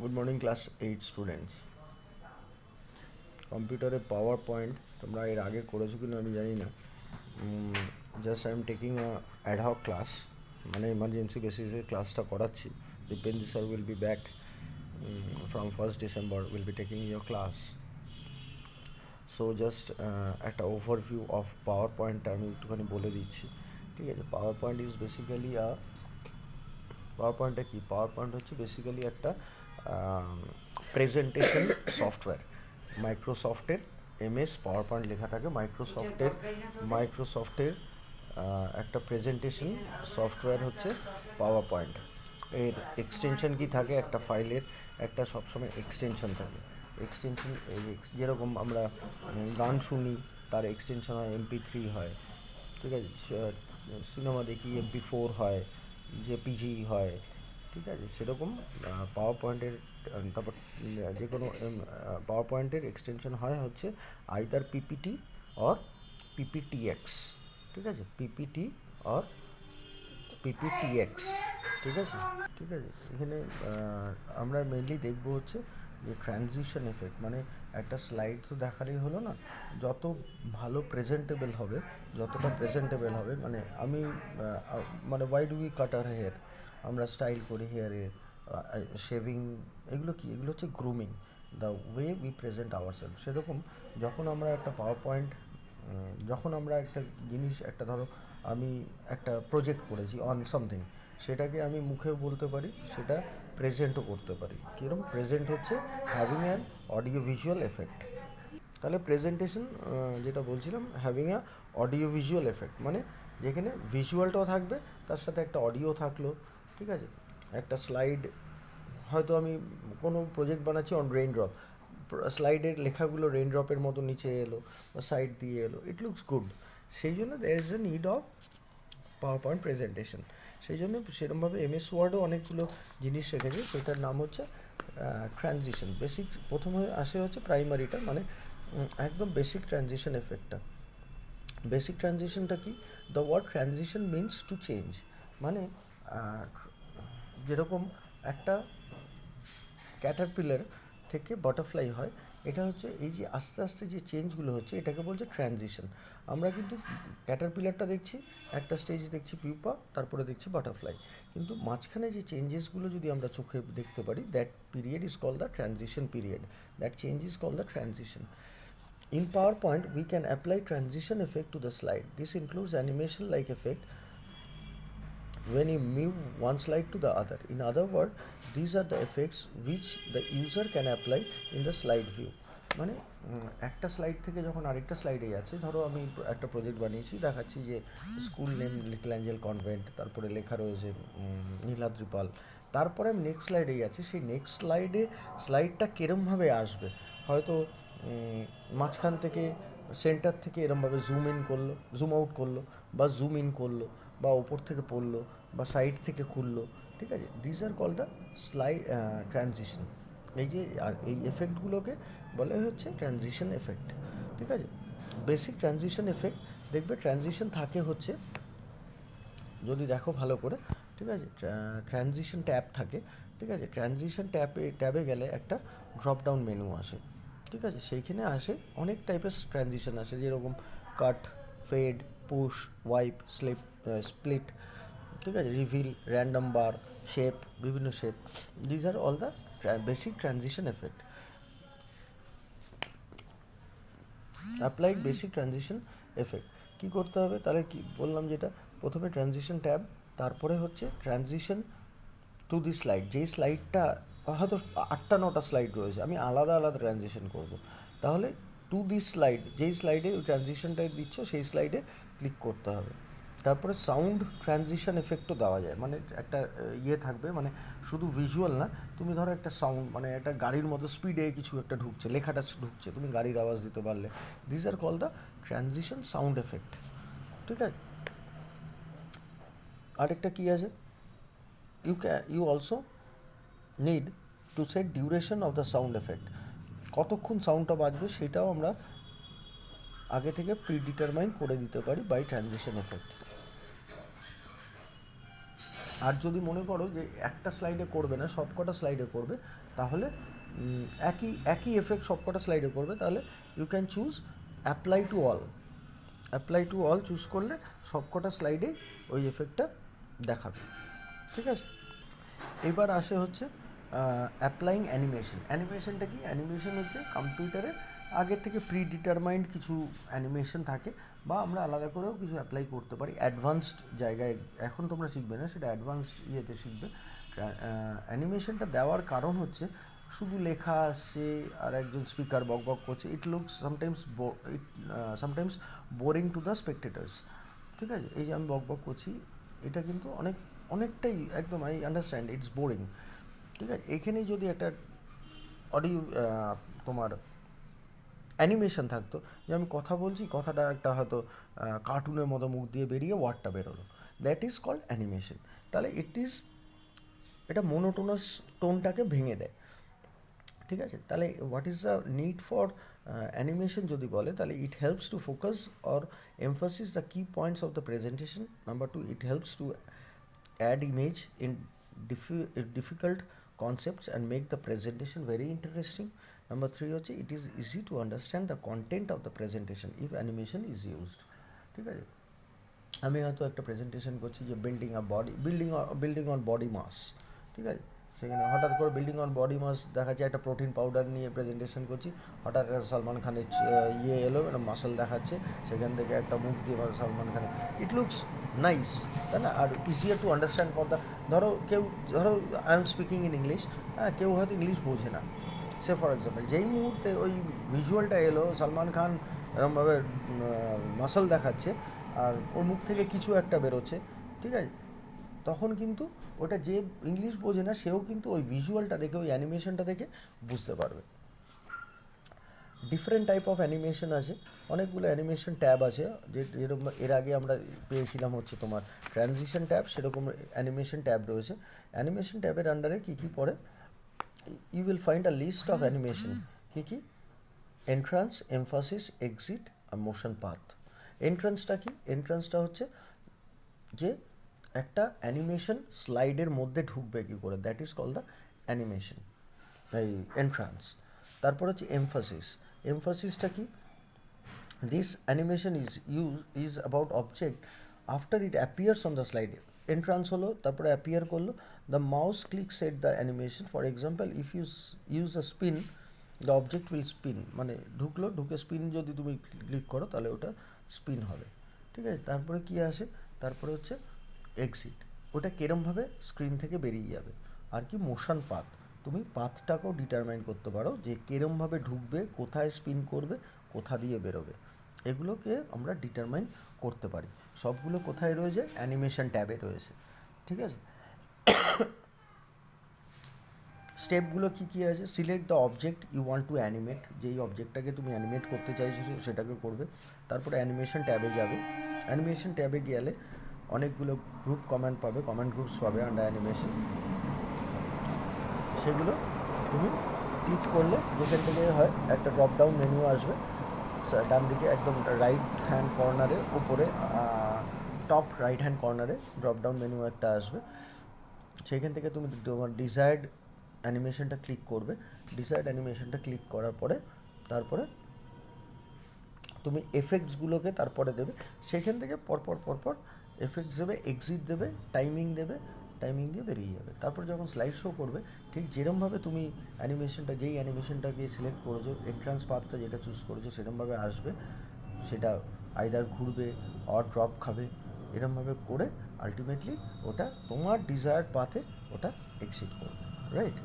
Good morning class 8 students. কম্পিউটারে power point তোমরা এর আগে করেছো কিনা আমি জানি না। Just I am taking a ad hoc class, মানে এমার্জেন্সি বেসিসে ক্লাসটা করাচ্ছি। Dipendra sir will be back from 1st December, will be taking your class. So just একটা ওভারভিউ অফ পাওয়ার পয়েন্টটা আমি একটুখানি বলে দিচ্ছি, ঠিক আছে? পাওয়ার পয়েন্ট ইজ বেসিক্যালি পাওয়ার পয়েন্টটা কি? পাওয়ার পয়েন্ট হচ্ছে বেসিক্যালি একটা প্রেজেন্টেশন সফটওয়্যার। মাইক্রোসফটের MS পাওয়ার পয়েন্ট লেখা থাকে। মাইক্রোসফটের একটা প্রেজেন্টেশন সফটওয়্যার হচ্ছে পাওয়ার পয়েন্ট। এর এক্সটেনশন কি থাকে? একটা ফাইলের একটা সবসময় এক্সটেনশন থাকে। এক্সটেনশন যেরকম আমরা গান শুনি তার এক্সটেনশন হয় MP3 হয়, ঠিক আছে? সিনেমা দেখি MP4 হয়, JPG হয়, ঠিক আছে? সেরকম পাওয়ার পয়েন্টের তারপর যে কোনো পাওয়ার পয়েন্টের এক্সটেনশন হয় হচ্ছে আইদার PPT অর PPTX, ঠিক আছে? PPT অর PPTX, ঠিক আছে? ঠিক আছে, এখানে আমরা মেনলি দেখবো হচ্ছে যে ট্রানজিশন এফেক্ট। মানে একটা স্লাইড তো দেখালেই হলো না, যত ভালো প্রেজেন্টেবল হবে, যতটা প্রেজেন্টেবল হবে, মানে আমি মানে why do we cut our hair? আমরা স্টাইল করি হেয়ারের, শেভিং, এগুলো কি? এগুলো হচ্ছে grooming, the way we present ourself. সেরকম যখন আমরা একটা পাওয়ার পয়েন্ট, যখন আমরা একটা জিনিস, একটা ধরো আমি একটা প্রজেক্ট করেছি অন সামথিং, সেটাকে আমি মুখে বলতে পারি, সেটা প্রেজেন্টও করতে পারি। কীরকম প্রেজেন্ট? হচ্ছে having an audio visual effect. তাহলে প্রেজেন্টেশন যেটা বলছিলাম, having a audio visual effect, মানে যেখানে ভিজুয়ালটাও থাকবে, তার সাথে একটা অডিও থাকলো, ঠিক আছে? একটা স্লাইড, হয়তো আমি কোনো প্রজেক্ট বানাচ্ছি অন রেইন ড্রপ, স্লাইডের লেখাগুলো রেইন ড্রপের মতো নিচে এলো বা সাইড দিয়ে এলো, ইট লুকস গুড। সেই জন্য there is a need of PowerPoint presentation. সেই জন্য সেরকমভাবে MS ওয়ার্ডও অনেকগুলো জিনিস রেখেছে, সেটার নাম হচ্ছে ট্রানজিশন। বেসিক প্রথমে আসে হচ্ছে প্রাইমারিটা, মানে একদম বেসিক ট্রানজিশন এফেক্টটা। বেসিক ট্রানজিশনটা কি? The word transition means to change, মানে যেরকম একটা ক্যাটারপিলার থেকে বাটারফ্লাই হয়, এটা হচ্ছে এই যে আস্তে আস্তে যে চেঞ্জগুলো হচ্ছে, এটাকে বলছে ট্রানজিশন। আমরা কিন্তু ক্যাটারপিলারটা দেখছি, একটা স্টেজ দেখছি পিউপা, তারপরে দেখছি বাটারফ্লাই, কিন্তু মাঝখানে যে চেঞ্জেসগুলো যদি আমরা চোখে দেখতে পারি, that period is called the transition period, that change is called the transition. In PowerPoint, we can apply transition effect to the slide. This includes animation like effect when you move one slide to the other. In other words, these are the effects which the user can apply in the slide view. মানে একটা slide থেকে যখন আরেকটা স্লাইডে যাচ্ছে, ধরো আমি একটা প্রজেক্ট বানিয়েছি, দেখাচ্ছি যে school name little Angel convent, তারপরে লেখা রয়েছে নীলাদ্রিপাল, তারপরে আমি নেক্সট স্লাইডে যাচ্ছি। সেই নেক্সট স্লাইডটা কীরমভাবে আসবে, হয়তো মাঝখান থেকে, সেন্টার থেকে এরমভাবে জুম ইন করলো, জুম আউট করলো, বা জুম ইন করলো, বা ওপর থেকে পড়লো, বা সাইড থেকে খুললো, ঠিক আছে? This are call the slide transition. এই যে আর এই এফেক্টগুলোকে বলে হচ্ছে ট্রানজিশন এফেক্ট, ঠিক আছে? বেসিক ট্রানজিশন এফেক্ট, দেখবে ট্রানজিশন থাকে হচ্ছে, যদি দেখো ভালো করে, ঠিক আছে? ট্রানজিশন ট্যাব থাকে, ঠিক আছে? ট্রানজিশন ট্যাবে গেলে একটা ড্রপ ডাউন মেনু আসে, ঠিক আছে? সেইখানে আসে অনেক টাইপের ট্রানজিশন আসে, যেরকম cut, fade, push, wipe, split, ঠিক আছে? রিভিল, র্যান্ডম বার, শেপ, বিভিন্ন shape. These are all the basic transition effect. Applied basic transition effect কী করতে হবে? তাহলে কি বললাম, যেটা প্রথমে ট্রানজিশন ট্যাব, তারপরে হচ্ছে ট্রানজিশন টু দি স্লাইড। যেই স্লাইডটা হয়তো 8-9টা স্লাইড রয়েছে, আমি আলাদা আলাদা ট্রানজিশন করব, তাহলে টু দি স্লাইড, যেই স্লাইডে ওই ট্রানজিশনটা দিচ্ছ সেই স্লাইডে ক্লিক করতে হবে। তারপরে সাউন্ড ট্রানজিশন এফেক্টও দেওয়া যায়, মানে একটা ইয়ে থাকবে, মানে শুধু ভিজুয়াল না, তুমি ধরো একটা সাউন্ড, মানে একটা গাড়ির মতো স্পিডে কিছু একটা ঢুকছে, লেখাটা ঢুকছে, তুমি গাড়ির আওয়াজ দিতে পারলে, this are call the transition sound effect, ঠিক আছে? আরেকটা কী আছে, you also need to set duration of the sound effect. কতক্ষণ সাউন্ডটা বাজবে সেটাও আমরা আগে থেকে প্রিডিটারমাইন করে দিতে পারি বাই ট্রানজিশন এফেক্ট। আর যদি মনে করো যে একটা স্লাইডে করবে না, সবকটা স্লাইডে করবে, তাহলে একই এফেক্ট সবকটা স্লাইডে করবে, তাহলে you can choose apply to all choose করলে সবকটা স্লাইডে ওই এফেক্টটা দেখাবে। ঠিক আছে, এবার আসে হচ্ছে অ্যাপ্লাইং অ্যানিমেশনটা কি? অ্যানিমেশন হচ্ছে কম্পিউটারে আগে থেকে প্রি ডিটারমাইন্ড কিছু অ্যানিমেশন থাকে, বা আমরা আলাদা করেও কিছু অ্যাপ্লাই করতে পারি অ্যাডভান্সড জায়গায়। এখন তোমরা শিখবে না, সেটা অ্যাডভান্সড ইয়েতে শিখবে। অ্যানিমেশনটা দেওয়ার কারণ হচ্ছে শুধু লেখা আসছে আর একজন স্পিকার বক বক করছে, it looks sometimes boring to the স্পেকটেটার্স। ঠিক আছে, এই যে আমি বক বক করছি, এটা কিন্তু অনেকটাই একদম, আই আন্ডারস্ট্যান্ড ইটস বোরিং। ঠিক আছে, এখানেই যদি একটা অডিও তোমার অ্যানিমেশন থাকতো, যে আমি কথা বলছি, কথাটা একটা হয়তো কার্টুনের মতো মুখ দিয়ে বেরিয়ে ওয়ার্ডটা বেরোলো, দ্যাট ইজ কল্ড অ্যানিমেশন। তাহলে এটা মোনোটোনাস টোনটাকে ভেঙে দেয়। ঠিক আছে, তাহলে what is the need for animation যদি বলে, তাহলে it helps to focus or emphasis the key points of the presentation. Number 2, it helps to add image in difficult concepts and make the presentation very interesting. Number 3 হচ্ছে it is easy to understand the content of the presentation if animation is used. ঠিক আছে, আমি হয়তো একটা presentation করছি যে building on body mass. ঠিক আছে, সেখানে হঠাৎ করে বিল্ডিং অন বডি মাস দেখাচ্ছে, একটা প্রোটিন পাউডার নিয়ে প্রেজেন্টেশন করছি, হঠাৎ সালমান খানের এলো, একটা মাসল দেখাচ্ছে, সেখান থেকে একটা মুখ দিয়ে সালমান খানের, ইট লুকস নাইস, তাই না? আর easier to understand for the, ধরো I am speaking in English, হ্যাঁ, কেউ হয়তো ইংলিশ বোঝে না, সে ফর এক্সাম্পল যেই মুহূর্তে ওই ভিজুয়ালটা এলো, সালমান খান এরকমভাবে মাসল দেখাচ্ছে আর ওর মুখ থেকে কিছু একটা বেরোচ্ছে, ঠিক আছে, তখন কিন্তু ওটা যে ইংলিশ বোঝে না সেও কিন্তু ওই ভিজুয়ালটা দেখে, ওই অ্যানিমেশনটা দেখে বুঝতে পারবে। ডিফারেন্ট টাইপ অফ অ্যানিমেশন আছে, অনেকগুলো অ্যানিমেশন ট্যাব আছে, যেরকম এর আগে আমরা পেয়েছিলাম হচ্ছে তোমার ট্রানজিশন ট্যাব, সেরকম অ্যানিমেশন ট্যাব রয়েছে। অ্যানিমেশন ট্যাবের আন্ডারে কী কী পড়ে? You will find a list of animation. কী? এন্ট্রান্স, এমফাসিস, এক্সিট আর মোশন পাথ। এন্ট্রান্সটা কি? এন্ট্রান্সটা হচ্ছে যে একটা অ্যানিমেশন স্লাইডের মধ্যে ঢুকবে কী করে, that is call the animation, এই এন্ট্রান্স। তারপর হচ্ছে এমফাসিসটা কি? This animation is about object after it appears on the slide. Entrance হলো, তারপরে অ্যাপিয়ার করলো, the mouse click set the animation. For example, if use the spin, the object will spin, মানে ঢুকে spin যদি তুমি ক্লিক করো তাহলে ওটা স্পিন হবে। ঠিক আছে, তারপরে কি আসে? তারপরে হচ্ছে এক্সিট, ওটা কেরমভাবে স্ক্রিন থেকে বেরিয়ে যাবে। আর কি? মোশন পাথ, তুমি পাথটাকেও ডিটারমাইন করতে পারো যে কেরমভাবে ঢুকবে, কোথায় স্পিন করবে, কোথা দিয়ে বেরোবে, এগুলোকে আমরা ডিটারমাইন করতে পারি। সবগুলো কোথায় রয়েছে? অ্যানিমেশন ট্যাবে রয়েছে। ঠিক আছে, স্টেপগুলো কী কী আছে? Select the object you want to animate, যেই অবজেক্টটাকে তুমি অ্যানিমেট করতে চাইছো সেটাকে করবে। তারপরে অ্যানিমেশন ট্যাবে যাবে, অ্যানিমেশন ট্যাবে গেলে অনেকগুলো কমেন্ট গ্রুপস পাবে আন্ডার অ্যানিমেশন, সেগুলো তুমি ক্লিক করলে যেখান থেকে হয় একটা ড্রপ ডাউন মেনু আসবে, ডান দিকে একদম রাইট হ্যান্ড কর্নারে উপরে, টপ রাইট হ্যান্ড কর্নারে ড্রপ ডাউন মেনু একটা আসবে, সেইখান থেকে তুমি তোমার ডিজায়ার্ড অ্যানিমেশনটা ক্লিক করবে। ডিজায়ার্ড অ্যানিমেশনটা ক্লিক করার পরে তারপরে তুমি এফেক্টসগুলোকে তারপরে দেবে, সেখান থেকে পরপর এফেক্টস দেবে, এক্সিট দেবে, টাইমিং দিয়ে বেরিয়ে যাবে। তারপর যখন স্লাইড শো করবে, ঠিক যেরমভাবে তুমি যেই অ্যানিমেশনটাকে সিলেক্ট করেছো, এন্ট্রান্স পাথটা যেটা চুজ করেছো সেরমভাবে আসবে, সেটা আইদার ঘুরবে অর ড্রপ খাবে, এরমভাবে করে আলটিমেটলি ওটা তোমার ডিজায়ার্ড পাথে ওটা এক্সিট করবে, রাইট?